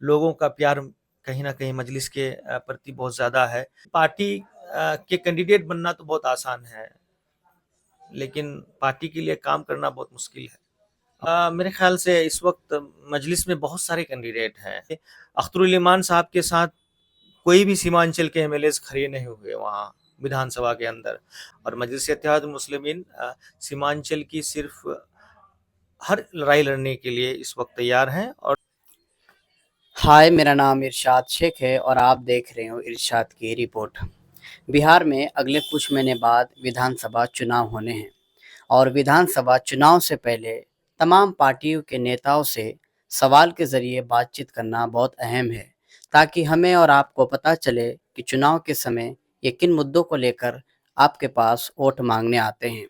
लोगों का प्यार कहीं न कहीं मजलिस के प्रति बहुत ज़्यादा है। पार्टी के कैंडिडेट बनना तो बहुत आसान है, लेकिन पार्टी के लिए काम करना बहुत मुश्किल है। मेरे ख़्याल से इस वक़्त मजलिस में बहुत सारे कैंडिडेट हैं। अख्तरुल इमान साहब के साथ कोई भी सीमांचल के एमएलएज़ खड़े नहीं हुए वहाँ विधानसभा के अंदर, और मजलिस-ए-इत्तेहादुल मुस्लिमीन सीमांचल की सिर्फ़ हर लड़ाई लड़ने के लिए इस वक़्त तैयार हैं। और हाय, मेरा नाम इरशाद शेख है और आप देख रहे हो इरशाद की रिपोर्ट। बिहार में अगले कुछ महीने बाद विधानसभा चुनाव होने हैं और विधानसभा चुनाव से पहले तमाम पार्टियों के नेताओं से सवाल के ज़रिए बातचीत करना बहुत अहम है, ताकि हमें और आपको पता चले कि चुनाव के समय ये किन मुद्दों को लेकर आपके पास वोट मांगने आते हैं।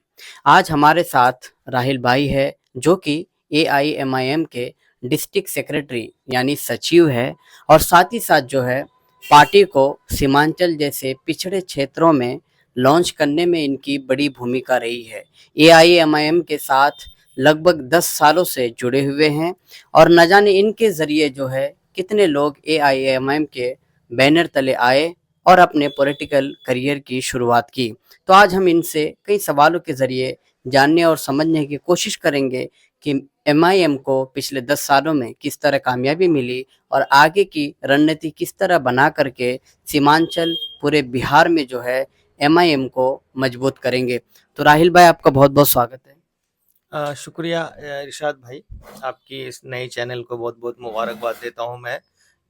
आज हमारे साथ राहिल भाई है, जो कि एआईएमआईएम के डिस्ट्रिक्ट सेक्रेटरी यानी सचिव है, और साथ ही साथ जो है पार्टी को सीमांचल जैसे पिछड़े क्षेत्रों में लॉन्च करने में इनकी बड़ी भूमिका रही है। एआईएमआईएम के साथ लगभग 10 सालों से जुड़े हुए हैं और न जाने इनके ज़रिए जो है कितने लोग एआईएमआईएम के बैनर तले आए और अपने पॉलिटिकल करियर की शुरुआत की। तो आज हम इनसे कई सवालों के ज़रिए जानने और समझने की कोशिश करेंगे कि एमआईएम को पिछले 10 सालों में किस तरह कामयाबी मिली और आगे की रणनीति किस तरह बना करके सीमांचल पूरे बिहार में जो है एमआईएम को मजबूत करेंगे। तो राहिल भाई, आपका बहुत बहुत स्वागत है। शुक्रिया इरशाद भाई, आपकी इस नए चैनल को बहुत-बहुत मुबारकबाद देता हूँ मैं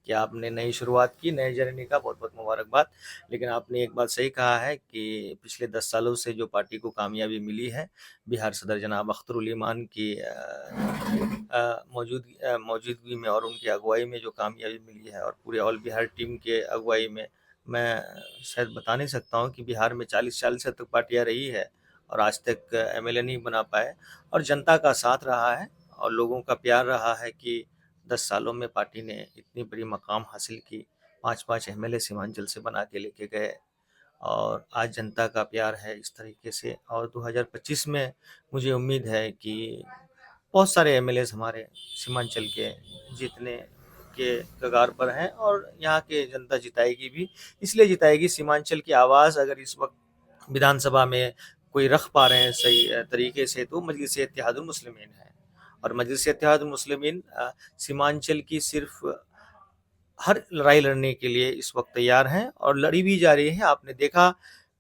कि आपने नई शुरुआत की, नए जर्नी का बहुत-बहुत मुबारकबाद। लेकिन आपने एक बात सही कहा है कि पिछले 10 सालों से जो पार्टी को कामयाबी मिली है, बिहार सदर जनाब अख्तरुल इमान की मौजूदगी में और उनकी अगुवाई में जो कामयाबी मिली है, और पूरे ऑल बिहार टीम के अगुवाई में, मैं शायद बता नहीं सकता हूँ कि बिहार में 40 से तक पार्टियाँ रही है और आज तक एमएलए नहीं बना पाए। और जनता का साथ रहा है और लोगों का प्यार रहा है कि 10 सालों में पार्टी ने इतनी बड़ी मकाम हासिल की, 5-5 एमएलए सीमांचल से बना के लेके गए, और आज जनता का प्यार है इस तरीके से। और 2025 में मुझे उम्मीद है कि बहुत सारे एमएलएज़ हमारे सीमांचल के जीतने के कगार पर हैं, और यहाँ के जनता जिताएगी भी। इसलिए जिताएगी, सीमांचल की आवाज़ अगर इस वक्त विधानसभा में कोई रख पा रहे हैं सही तरीके से, तो मजलिस-ए-इत्तेहादुल मुस्लिमीन है। और मजलिस-ए-इत्तेहादुल मुस्लिमीन सीमांचल की सिर्फ हर लड़ाई लड़ने के लिए इस वक्त तैयार हैं और लड़ी भी जा रही है। आपने देखा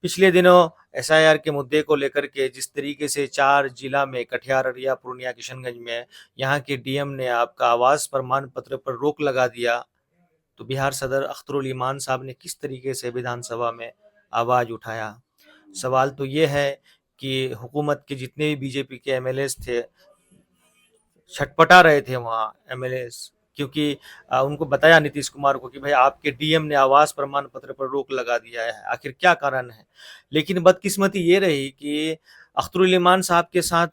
पिछले दिनों एसआईआर के मुद्दे को लेकर के जिस तरीके से 4 जिला में, कटिहार, अररिया, पूर्णिया, किशनगंज में यहाँ के डीएम ने आपका आवास प्रमाण पत्र पर रोक लगा दिया, तो बिहार सदर अख्तरुल इमान साहब ने किस तरीके से विधानसभा में आवाज उठाया। सवाल तो ये है कि हुकूमत के जितने भी बीजेपी के एमएलएस थे, छटपटा रहे थे वहाँ एमएलएस, क्योंकि उनको बताया नीतीश कुमार को कि भाई आपके डीएम ने आवास प्रमाण पत्र पर रोक लगा दिया है, आखिर क्या कारण है। लेकिन बदकिस्मती ये रही कि अख्तरुल इमान साहब के साथ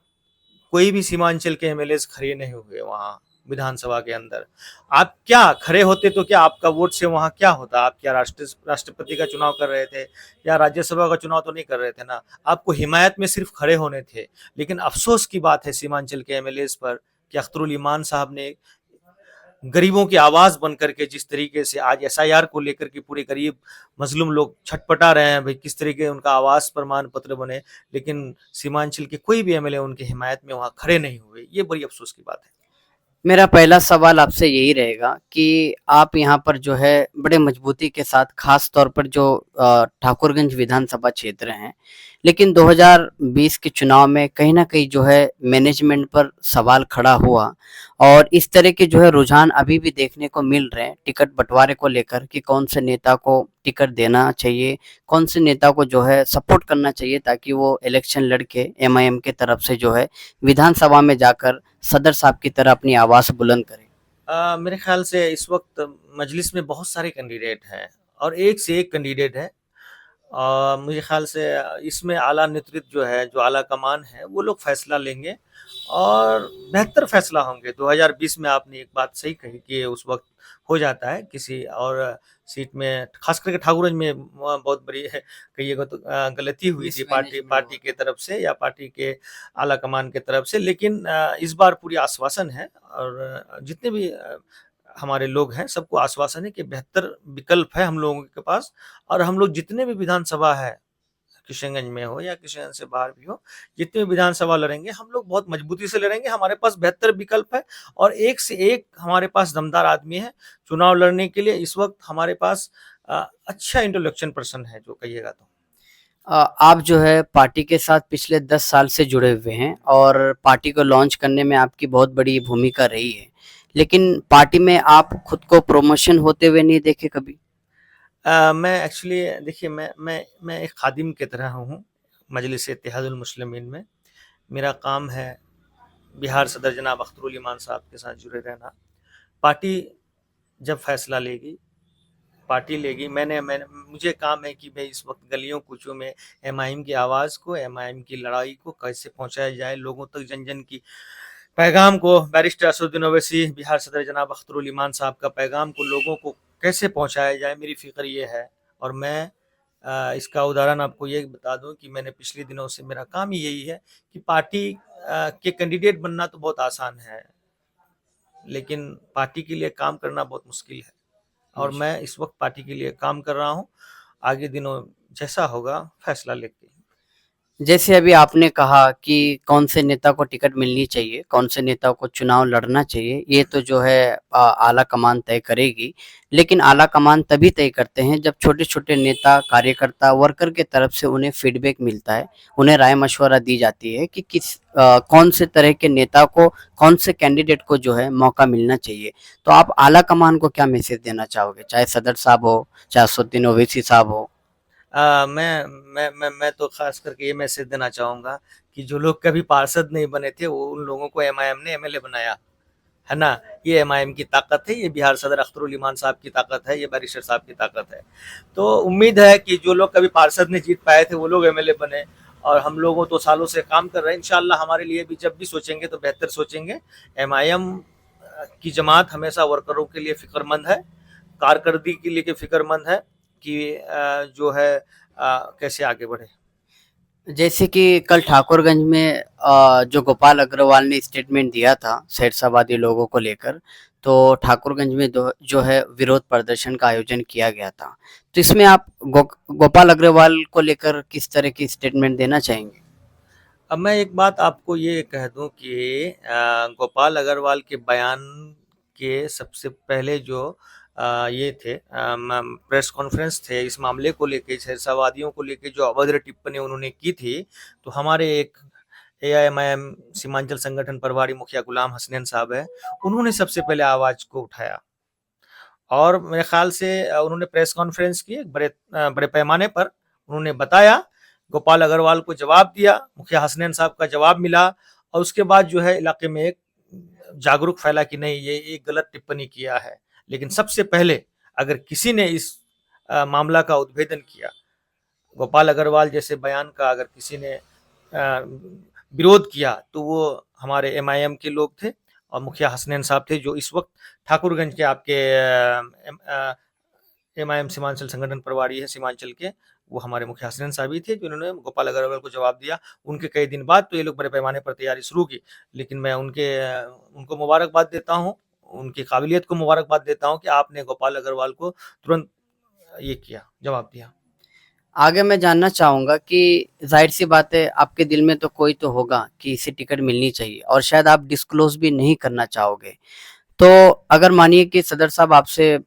कोई भी सीमांचल के एमएलएस खड़े नहीं हुए वहाँ विधानसभा के अंदर। आप क्या खड़े होते तो क्या आपका वोट से वहाँ क्या होता? आप क्या राष्ट्रपति का चुनाव कर रहे थे या राज्यसभा का चुनाव तो नहीं कर रहे थे ना। आपको हिमायत में सिर्फ खड़े होने थे। लेकिन अफसोस की बात है सीमांचल के एमएलएस पर कि अख्तरुल इमान साहब ने गरीबों की आवाज बन करके जिस तरीके से आज एसआईआर को लेकर के पूरे गरीब मजलूम लोग छटपटा रहे हैं, भाई किस तरीके उनका आवास प्रमाण पत्र बने, लेकिन सीमांचल के कोई भी एमएलए उनकी हिमायत में वहां खड़े नहीं हुए। ये बड़ी अफसोस की बात है। मेरा पहला सवाल आपसे यही रहेगा कि आप यहाँ पर जो है बड़े मजबूती के साथ, खास तौर पर जो ठाकुरगंज विधानसभा क्षेत्र हैं, लेकिन 2020 के चुनाव में कहीं ना कहीं जो है मैनेजमेंट पर सवाल खड़ा हुआ और इस तरह के जो है रुझान अभी भी देखने को मिल रहे हैं टिकट बंटवारे को लेकर कि कौन से नेता को टिकट देना चाहिए, कौन से नेता को जो है सपोर्ट करना चाहिए ताकि वो इलेक्शन लड़के एमआईएम के तरफ से जो है विधानसभा में जाकर सदर साहब की तरह अपनी आवाज़ बुलंद करें। मेरे ख्याल से इस वक्त मजलिस में बहुत सारे कैंडिडेट हैं और एक से एक कैंडिडेट है। मुझे ख्याल से इसमें आला नेतृत्व जो है, जो आला कमान है, वो लोग फैसला लेंगे और बेहतर फैसला होंगे। 2020 में आपने एक बात सही कही कि उस वक्त हो जाता है किसी और सीट में, खास करके ठाकुरगंज में बहुत बड़ी कहिएगा तो गलती हुई थी पार्टी पार्टी के तरफ से या पार्टी के आला कमान के तरफ से। लेकिन इस बार पूरी आश्वासन है और जितने भी हमारे लोग हैं, सबको आश्वासन है कि बेहतर विकल्प है हम लोगों के पास, और हम लोग जितने भी विधानसभा है, किशनगंज में हो या किशनगंज से बाहर भी हो, जितने भी विधानसभा लड़ेंगे हम लोग बहुत मजबूती से लड़ेंगे। हमारे पास बेहतर विकल्प है और एक से एक हमारे पास दमदार आदमी है चुनाव लड़ने के लिए। इस वक्त हमारे पास अच्छा इंटेलेक्चुअल पर्सन है जो कहिएगा तो। आप जो है पार्टी के साथ पिछले 10 साल से जुड़े हुए हैं और पार्टी को लॉन्च करने में आपकी बहुत बड़ी भूमिका रही है, लेकिन पार्टी में आप खुद को प्रमोशन होते हुए नहीं देखे कभी? मैं एक्चुअली देखिए, मैं एक खादिम की तरह हूँ मजलिस इत्तेहादुल मुस्लिमीन में। मेरा काम है बिहार सदर जनाब अख्तरुल ईमान साहब के साथ जुड़े रहना। पार्टी जब फैसला लेगी, पार्टी लेगी, मैंने मुझे काम है कि भाई इस वक्त गलियों कूचों में एमआईएम की आवाज़ को, एमआईएम की लड़ाई को कैसे पहुंचाया जाए लोगों तक, जन जन की पैगाम को, बैरिस्टर असदुद्दीन ओवैसी बिहार सदर जनाब अख्तरुल ईमान साहब का पैगाम को लोगों को कैसे पहुंचाया जाए, मेरी फिक्र ये है। और मैं इसका उदाहरण आपको ये बता दूं कि मैंने पिछले दिनों से मेरा काम ही यही है कि पार्टी के कैंडिडेट बनना तो बहुत आसान है, लेकिन पार्टी के लिए काम करना बहुत मुश्किल है। और मैं इस वक्त पार्टी के लिए काम कर रहा हूँ। आगे दिनों जैसा होगा फैसला लेके। जैसे अभी आपने कहा कि कौन से नेता को टिकट मिलनी चाहिए, कौन से नेता को चुनाव लड़ना चाहिए, ये तो जो है आला कमान तय करेगी। लेकिन आला कमान तभी तय करते हैं जब छोटे-छोटे नेता, कार्यकर्ता, वर्कर के तरफ से उन्हें फीडबैक मिलता है, उन्हें राय मशवरा दी जाती है कि कौन से तरह के नेता को, कौन से कैंडिडेट को जो है मौका मिलना चाहिए। तो आप आला कमान को क्या मैसेज देना चाहोगे? चाहे सदर साहब हो, चाहे असदुद्दीन ओवैसी साहब हो? मैं तो खास करके ये मैसेज देना चाहूँगा कि जो लोग कभी पार्षद नहीं बने थे वो उन लोगों को एमआईएम ने एमएलए बनाया है ना। ये एमआईएम की ताकत है, ये बिहार सदर अख्तरुल ईमान साहब की ताकत है, ये बैरिस्टर साहब की ताकत है। तो उम्मीद है कि जो लोग कभी पार्षद नहीं जीत पाए थे वो लोग एमएलए बने, और हम लोगों तो सालों से काम कर रहे हैं। इंशाल्लाह हमारे लिए भी जब भी सोचेंगे तो बेहतर सोचेंगे। एमआईएम की जमात हमेशा वर्करों के लिए फिक्रमंद है, कारकर्दगी के लिए फिक्रमंद है कि जो है कैसे आगे बढ़े। जैसे कि कल ठाकुरगंज में जो गोपाल अग्रवाल ने स्टेटमेंट दिया था शेरशाहबादी लोगों को लेकर, तो ठाकुरगंज में जो है विरोध प्रदर्शन का आयोजन किया गया था। तो इसमें आप गोपाल अग्रवाल को लेकर किस तरह की स्टेटमेंट देना चाहेंगे? अब मैं एक बात आपको ये कह दूं कि गोपाल अग्रवाल के बयान के सबसे पहले जो ये थे प्रेस कॉन्फ्रेंस थे इस मामले को लेके, शेरशाहवादियों को लेके जो अभद्र टिप्पणी उन्होंने की थी, तो हमारे एक एआईएमआईएम सीमांचल संगठन प्रभारी मुखिया गुलाम हसनैन साहब है, उन्होंने सबसे पहले आवाज को उठाया। और मेरे ख्याल से उन्होंने प्रेस कॉन्फ्रेंस की बड़े पैमाने पर उन्होंने बताया, गोपाल अग्रवाल को जवाब दिया, मुखिया हसनैन साहब का जवाब मिला, और उसके बाद जो है इलाके में एक जागरूक फैला कि नहीं ये एक गलत टिप्पणी किया है। लेकिन सबसे पहले अगर किसी ने इस मामला का उद्भेदन किया, गोपाल अग्रवाल जैसे बयान का अगर किसी ने विरोध किया, तो वो हमारे एमआईएम के लोग थे और मुखिया हसनैन साहब थे, जो इस वक्त ठाकुरगंज के आपके एमआईएम सीमांचल संगठन प्रभारी है सीमांचल के, वो हमारे मुखिया हसनैन साहब ही थे जिन्होंने गोपाल अग्रवाल को जवाब दिया। उनके कई दिन बाद तो ये लोग बड़े पैमाने पर तैयारी शुरू की, लेकिन मैं उनको मुबारकबाद देता हूँ, उनकी काबिलियत को मुबारकबाद देता हूँ कि आपने गोपाल अग्रवाल को तुरंत ये किया, जवाब दिया। आगे मैं जानना चाहूँगा कि ज़ाहिर-सी बात है आपके दिल में तो कोई तो होगा कि इसे टिकट मिलनी चाहिए और शायद आप डिस्क्लोज़ भी नहीं करना चाहोगे। तो अगर मानिए कि सदर साहब आपसे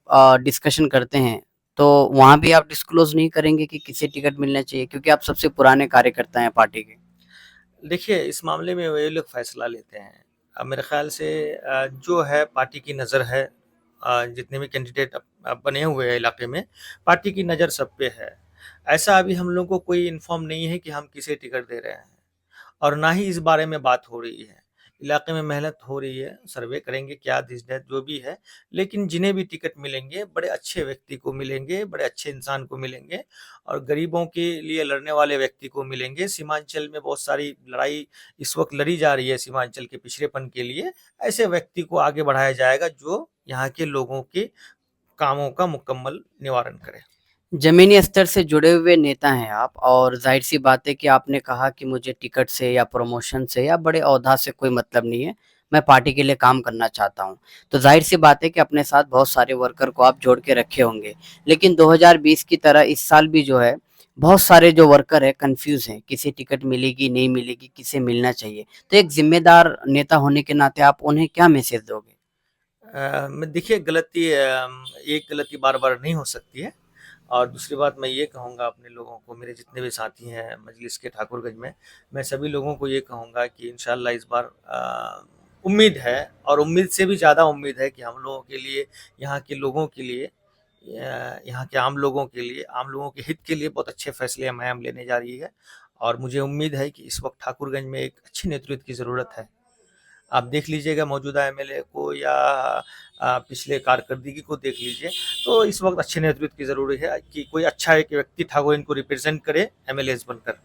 डिस्कशन करते हैं, तो वहाँ भी आप डिस्क्लोज़ नहीं करेंगे कि किसे टिकट मिलना चाहिए? क्योंकि आप सबसे पुराने कार्यकर्ता हैं पार्टी के। देखिए, इस मामले में वही लोग फैसला लेते हैं। अब मेरे ख्याल से जो है पार्टी की नज़र है, जितने भी कैंडिडेट अब बने हुए हैं इलाके में, पार्टी की नज़र सब पे है। ऐसा अभी हम लोग को कोई इन्फॉर्म नहीं है कि हम किसे टिकट दे रहे हैं, और ना ही इस बारे में बात हो रही है। इलाके में मेहनत हो रही है, सर्वे करेंगे क्या दिस दैट जो भी है, लेकिन जिन्हें भी टिकट मिलेंगे बड़े अच्छे व्यक्ति को मिलेंगे, बड़े अच्छे इंसान को मिलेंगे, और गरीबों के लिए लड़ने वाले व्यक्ति को मिलेंगे। सीमांचल में बहुत सारी लड़ाई इस वक्त लड़ी जा रही है सीमांचल के पिछड़ेपन के लिए, ऐसे व्यक्ति को आगे बढ़ाया जाएगा जो यहाँ के लोगों के कामों का मुकम्मल निवारण करे। ज़मीनी स्तर से जुड़े हुए नेता हैं आप और ज़ाहिर-सी बात है कि आपने कहा कि मुझे टिकट से या प्रमोशन से या बड़े ओहदा से कोई मतलब नहीं है, मैं पार्टी के लिए काम करना चाहता हूँ। तो ज़ाहिर सी बात है कि अपने साथ बहुत सारे वर्कर को आप जोड़ के रखे होंगे। लेकिन 2020 की तरह इस साल भी जो है बहुत सारे जो वर्कर है कन्फ्यूज़ हैं, किसे टिकट मिलेगी, नहीं मिलेगी, किसे मिलना चाहिए। तो एक ज़िम्मेदार नेता होने के नाते आप उन्हें क्या मैसेज दोगे? मैं देखिए गलती एक गलती बार-बार नहीं हो सकती है और दूसरी बात मैं ये कहूँगा अपने लोगों को, मेरे जितने भी साथी हैं मजलिस के ठाकुरगंज में, मैं सभी लोगों को ये कहूँगा कि इंशाअल्लाह इस बार उम्मीद है और उम्मीद से भी ज़्यादा उम्मीद है कि हम लोगों के लिए, यहाँ के लोगों के लिए, यहाँ के आम लोगों के लिए, आम लोगों के हित के लिए बहुत अच्छे फैसले एमआईएम लेने जा रही है और मुझे उम्मीद है कि इस वक़्त ठाकुरगंज में एक अच्छे नेतृत्व की ज़रूरत है। आप देख लीजिएगा मौजूदा एमएलए को या पिछले कारकर्दगी को देख लीजिए, तो इस वक़्त अच्छे नेतृत्व की ज़रूरी है कि कोई अच्छा एक व्यक्ति ठाकुरगंज को रिप्रेज़ेंट करे एमएलएज़ बनकर।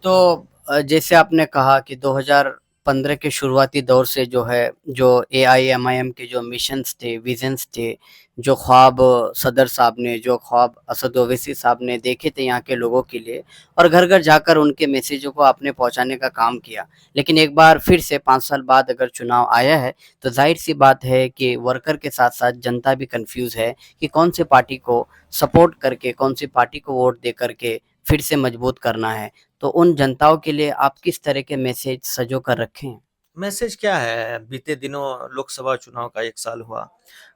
तो जैसे आपने कहा कि 2015 के शुरुआती दौर से जो है, जो एआईएमआईएम के जो मिशंस थे, विज़न्स थे, जो ख्वाब सदर साहब ने, जो ख्वाब असद ओवैसी साहब ने देखे थे यहाँ के लोगों के लिए और घर-घर जाकर उनके मैसेजों को आपने पहुँचाने का काम किया। लेकिन एक बार फिर से 5 साल बाद अगर चुनाव आया है, तो ज़ाहिर-सी बात है कि वर्कर के साथ-साथ जनता भी कन्फ्यूज़ है कि कौन-सी पार्टी को सपोर्ट करके, कौन-सी पार्टी को वोट दे कर के फिर से मजबूत करना है। तो उन जनताओं के लिए आप किस तरह के मैसेज सँजो कर रखे हैं? मैसेज क्या है, बीते दिनों लोकसभा चुनाव का 1 साल हुआ।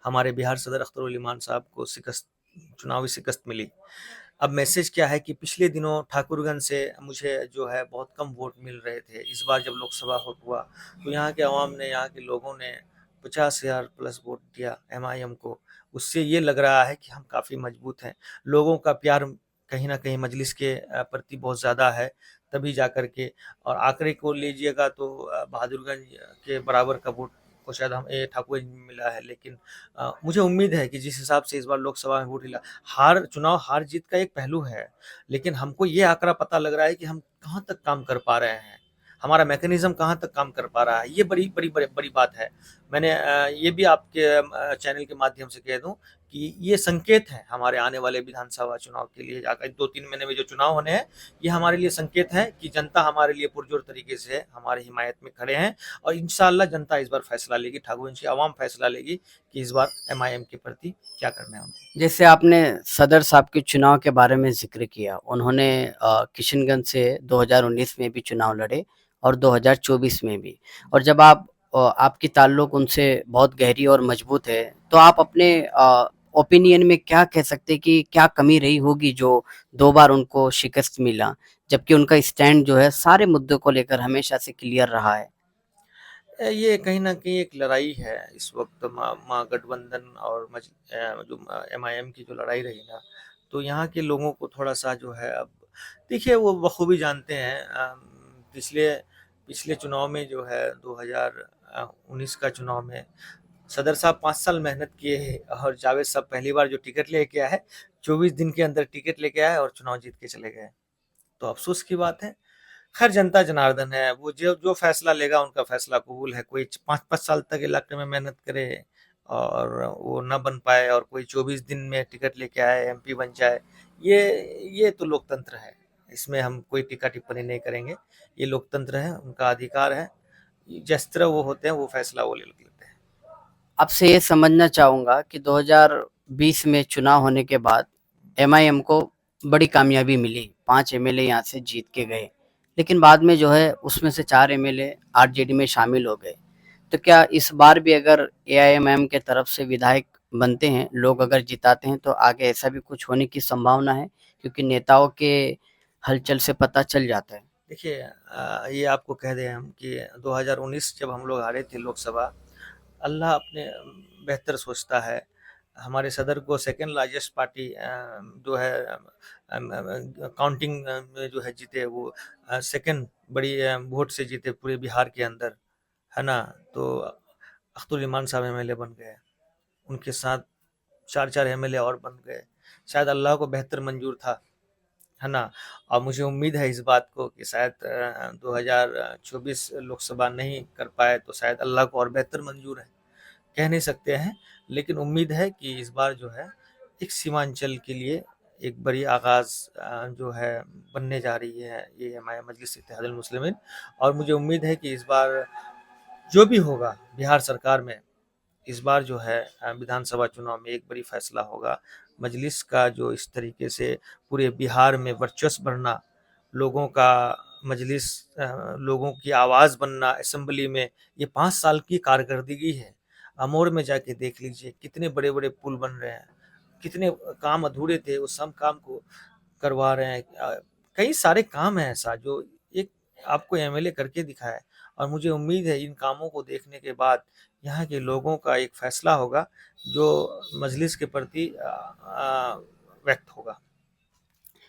हमारे बिहार सदर अख्तरुल इमान साहब को चुनावी शिकस्त मिली। अब मैसेज क्या है कि पिछले दिनों ठाकुरगंज से मुझे जो है बहुत कम वोट मिल रहे थे। इस बार जब लोकसभा हुआ, तो यहाँ के अवाम ने, यहाँ के लोगों ने 50,000 प्लस वोट दिया एमआईएम को। उससे ये लग रहा है कि हम काफ़ी मजबूत हैं। लोगों का प्यार कहीं न कहीं मजलिस के प्रति बहुत ज़्यादा है, तभी जाकर के और आंकड़े को लीजिएगा तो बहादुरगंज के बराबर का वोट को शायद हम ठाकुरगंज में मिला है। लेकिन मुझे उम्मीद है कि जिस हिसाब से इस बार लोकसभा में वोट हिला, चुनाव हार-जीत का एक पहलू है, लेकिन हमको ये आंकड़ा पता लग रहा है कि हम कहाँ तक काम कर पा रहे हैं। हमारा मैकेनिज़्म कहाँ तक काम कर पा रहा है, ये बड़ी बात है। मैंने ये भी आपके चैनल के माध्यम से कह दूँ कि ये संकेत है हमारे आने वाले विधानसभा चुनाव के लिए, अगर 2-3 महीने में जो चुनाव होने हैं, ये हमारे लिए संकेत है कि जनता हमारे लिए पुरजोर तरीके से हमारी हिमायत में खड़े हैं और इंशाअल्लाह जनता इस बार फैसला लेगी, ठाकुरगंज की आवाम फैसला लेगी कि इस बार एमआईएम के प्रति क्या करना है उनको। जैसे आपने सदर साहब के चुनाव के बारे में ज़िक्र किया, उन्होंने किशनगंज से 2019 में भी चुनाव लड़े और 2024 में भी और जब आपकी ताल्लुक उनसे बहुत गहरी और मजबूत है, तो आप अपने ओपिनियन में क्या कह सकते हैं कि क्या कमी रही होगी जो 2 बार उनको शिकस्त मिला, जबकि उनका स्टैंड जो है सारे मुद्दों को लेकर हमेशा से क्लियर रहा है? ये कहीं न कहीं एक लड़ाई है इस वक़्त महागठबंधन और जो एमआईएम की जो लड़ाई रही ना, तो यहाँ के लोगों को थोड़ा-सा जो है अब देखिए वो बखूबी जानते हैं पिछले पिछले चुनाव में जो है 2019 का चुनाव में सदर साहब 5 साल मेहनत किए और जावेद साहब पहली बार जो टिकट लेके आए, 24 दिन के अंदर टिकट लेके आए और चुनाव जीत के चले गए। तो अफ़सोस की बात है। खैर जनता जनार्दन है, वो जो जो फैसला लेगा उनका फैसला कबूल है। कोई 5-5 साल तक इलाके में मेहनत करे और वो ना बन पाए और कोई 24 दिन में टिकट लेके आए, एमपी बन जाए, ये तो लोकतंत्र है। इसमें हम कोई टीका-टिप्पणी नहीं करेंगे। ये लोकतंत्र है, उनका अधिकार है। जिस तरह वो होते हैं, वो फैसला वो ले लेते हैं। आपसे ये समझना चाहूँगा कि 2020 में चुनाव होने के बाद एमआईएम को बड़ी कामयाबी मिली, 5 एमएलए यहाँ से जीत के गए। लेकिन बाद में जो है उसमें से 4 एमएलए आरजेडी में शामिल हो गए। तो क्या इस बार भी अगर एआईएमआईएम के तरफ से विधायक बनते हैं, लोग अगर जिताते हैं तो आगे ऐसा भी कुछ होने की संभावना है? क्योंकि नेताओं के हलचल से पता चल जाता है। देखिए ये आपको कह दें हम कि 2019 जब हम लोग हारे थे लोकसभा, अल्लाह अपने बेहतर सोचता है। हमारे सदर को सेकंड लार्जेस्ट पार्टी जो है काउंटिंग में जो है जीते वो सेकंड बड़ी वोट से जीते पूरे बिहार के अंदर, है ना? तो अख्तरुल इमान साहब एमएलए बन गए। उनके साथ 4-4 एमएलए और बन गए। शायद अल्लाह को बेहतर मंजूर था। है ना? और मुझे उम्मीद है इस बात को कि शायद 2024 लोकसभा नहीं कर पाए तो शायद अल्लाह को और बेहतर मंजूर है, कह नहीं सकते हैं। लेकिन उम्मीद है कि इस बार जो है एक सीमांचल के लिए एक बड़ी आगाज़ जो है बनने जा रही है ये हमारे मजलिस इत्तेहादुल मुस्लिमीन और मुझे उम्मीद है कि इस बार जो भी होगा बिहार सरकार में इस बार जो है विधानसभा चुनाव में एक बड़ी फैसला होगा। मजलिस का जो इस तरीके से पूरे बिहार में वर्चस्व बढ़ना, लोगों का मजलिस लोगों की आवाज़ बनना असेंबली में, ये 5 साल की कारकर्दगी है। अमोर में जाके देख लीजिए कितने बड़े-बड़े पुल बन रहे हैं, कितने काम अधूरे थे उस सब काम को करवा रहे हैं। कई सारे काम है ऐसा जो एक आपको एमएलए करके दिखाया है और मुझे उम्मीद है इन कामों को देखने के बाद यहाँ के लोगों का एक फैसला होगा जो मजलिस के प्रति व्यक्त होगा।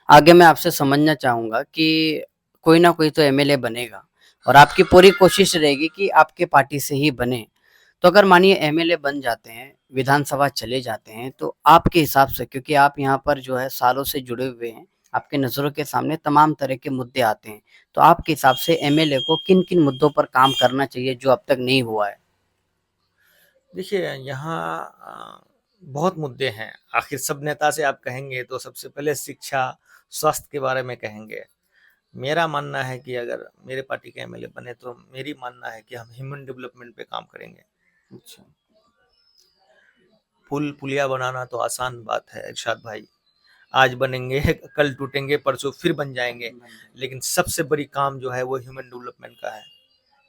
आगे मैं आपसे समझना चाहूँगा कि कोई ना कोई तो एमएलए बनेगा और आपकी पूरी कोशिश रहेगी कि आपके पार्टी से ही बने। तो अगर मानिए एमएलए बन जाते हैं, विधानसभा चले जाते हैं, तो आपके हिसाब से, क्योंकि आप यहाँ पर जो है सालों से जुड़े हुए हैं, आपके नज़रों के सामने तमाम तरह के मुद्दे आते हैं। तो आपके हिसाब से एमएलए को किन-किन मुद्दों पर काम करना चाहिए जो अब तक नहीं हुआ है? देखिए यहाँ बहुत मुद्दे हैं। आखिर सब नेता से आप कहेंगे तो सबसे पहले शिक्षा, स्वास्थ्य के बारे में कहेंगे। मेरा मानना है कि अगर मेरे पार्टी के एमएलए बने तो मेरी मानना है कि हम ह्यूमन डेवलपमेंट पे काम करेंगे। अच्छा। पुल पुलिया बनाना तो आसान बात है इरशाद भाई, आज बनेंगे कल टूटेंगे परसों फिर बन जाएंगे, लेकिन सबसे बड़ी काम जो है वो ह्यूमन डेवलपमेंट का है।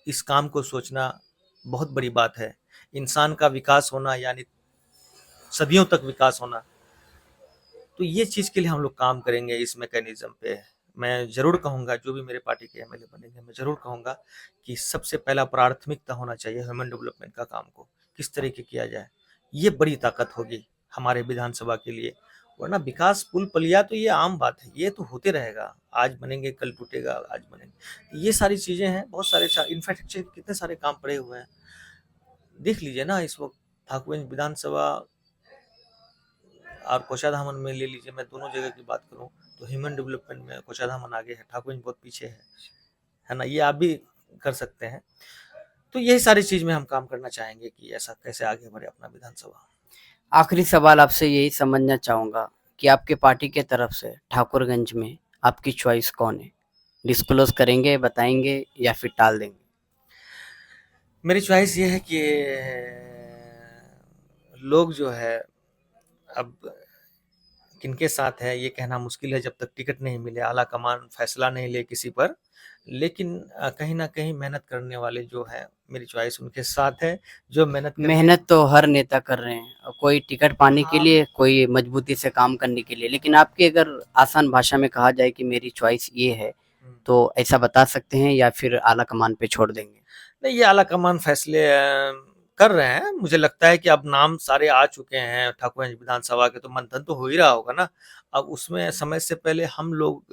इस काम को सोचना बहुत बड़ी बात है। इंसान का विकास होना यानी सदियों तक विकास होना, तो ये चीज़ के लिए हम लोग काम करेंगे इस मैकेनिज्म पे। मैं ज़रूर कहूँगा जो भी मेरे पार्टी के एमएलए बनेंगे, मैं ज़रूर कहूँगा कि सबसे पहला प्राथमिकता होना चाहिए ह्यूमन डेवलपमेंट का काम को किस तरीके किया जाए। ये बड़ी ताकत होगी हमारे विधानसभा के लिए। वरना विकास पुल पलिया तो ये आम बात है, ये तो होते रहेगा। आज बनेंगे कल टूटेगा, आज बनेंगे, ये सारी चीज़ें हैं। बहुत सारे इंफ्रास्ट्रक्चर कितने सारे काम पड़े हुए हैं, देख लीजिए ना इस वक्त ठाकुरगंज विधानसभा और कोचाधामन में ले लीजिए, मैं दोनों जगह की बात करूं तो ह्यूमन डेवलपमेंट में कोचाधामन आगे है, ठाकुरगंज बहुत पीछे है ना। ये आप भी कर सकते हैं। तो यही सारी चीज में हम काम करना चाहेंगे कि ऐसा कैसे आगे बढ़े अपना विधानसभा। आखिरी सवाल आपसे यही समझना चाहूँगा कि आपके पार्टी के तरफ से ठाकुरगंज में आपकी चॉइस कौन है? डिस्क्लोज़ करेंगे, बताएँगे या फिर टाल देंगे? मेरी चॉइस ये है कि लोग जो है अब किनके साथ है ये कहना मुश्किल है जब तक टिकट नहीं मिले, आला कमान फैसला नहीं ले किसी पर। लेकिन कहीं ना कहीं मेहनत करने वाले जो है मेरी चॉइस उनके साथ है जो मेहनत करके। मेहनत तो हर नेता कर रहे हैं, कोई टिकट पाने के लिए, कोई मजबूती से काम करने के लिए। लेकिन आपकी अगर आसान भाषा में कहा जाए कि मेरी चॉइस ये है, तो ऐसा बता सकते हैं या फिर आला कमान पे छोड़ देंगे? नहीं, ये आला कमान फैसले कर रहे हैं। मुझे लगता है कि अब नाम सारे आ चुके हैं ठाकुरगंज विधानसभा के, तो मंथन तो हो ही रहा होगा ना। अब उसमें समय से पहले हम लोग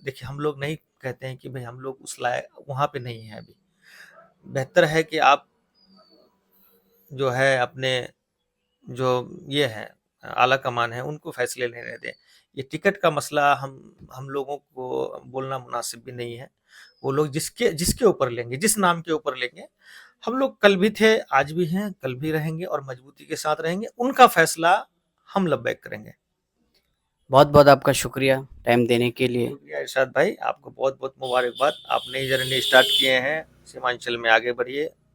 देखिए, हम लोग नहीं कहते हैं कि भाई हम लोग उस लायक वहाँ पे नहीं है अभी। बेहतर है कि आप जो है अपने जो ये है आला कमान है उनको फैसले लेने दें। ये टिकट का मसला हम लोगों को बोलना मुनासिब भी नहीं है। वो लोग जिसके जिसके ऊपर लेंगे, जिस नाम के ऊपर लेंगे, हम लोग कल भी थे, आज भी हैं, कल भी रहेंगे और मजबूती के साथ रहेंगे। उनका फैसला हम लबैक करेंगे। बहुत-बहुत आपका शुक्रिया टाइम देने के लिए। शुक्रिया इरशाद भाई, आपको बहुत बहुत मुबारकबाद। आप नई जर्नी स्टार्ट किए हैं, सीमांचल में आगे बढ़िए।